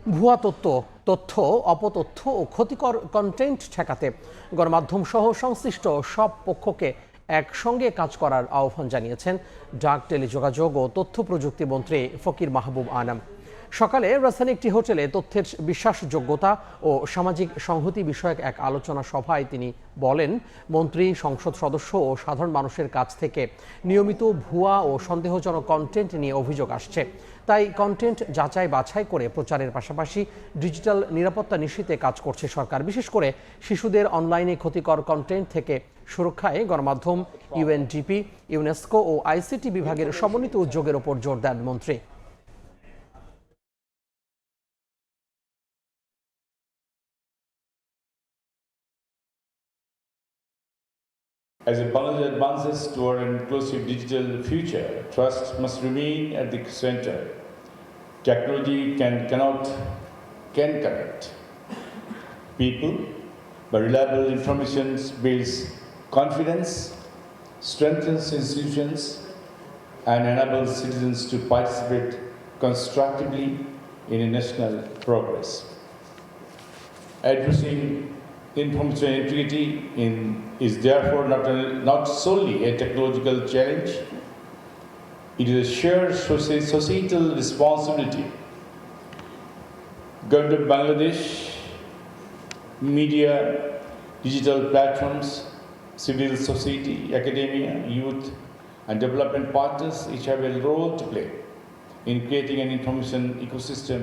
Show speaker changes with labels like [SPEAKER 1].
[SPEAKER 1] ভুয়া তথ্য, অপতথ্য ও ক্ষতিকর কন্টেন্ট ঠেকাতে গণমাধ্যম সহ সংশ্লিষ্ট সব পক্ষকে একসঙ্গে কাজ করার আহ্বান জানিয়েছেন ডাক, টেলিযোগাযোগ ও তথ্য প্রযুক্তি মন্ত্রী ফকির মাহবুব আনাম। সকালে রাজধানী একটি হোটেলে তথ্যের বিশ্বাসযোগ্যতা ও সামাজিক সংহতি বিষয়ক এক আলোচনা সভায় তিনি বলেন, মন্ত্রী, সংসদ সদস্য ও সাধারণ মানুষের কাছ থেকে নিয়মিত ভুয়া ও সন্দেহজনক কন্টেন্ট নিয়ে অভিযোগ আসছে। তাই কন্টেন্ট যাচাই বাছাই করে প্রচারের পাশাপাশি ডিজিটাল নিরাপত্তা নিশ্চিতে কাজ করছে সরকার। বিশেষ করে শিশুদের অনলাইনে ক্ষতিকর কন্টেন্ট থেকে সুরক্ষায় গণমাধ্যম, ইউএনডিপি, ইউনেস্কো ও আইসিটি বিভাগের সমন্বিত উদ্যোগের ওপর জোর দেন মন্ত্রী।
[SPEAKER 2] As Bangladesh advances toward an inclusive digital future, trust must remain at the center. Technology can connect people, but reliable information builds confidence, strengthens institutions, and enables citizens to participate constructively in national progress. Addressing information integrity is therefore not solely a technological challenge, it is a shared societal responsibility. Government of Bangladesh, media, digital platforms, civil society, academia, youth, and development partners each have a role to play in creating an information ecosystem.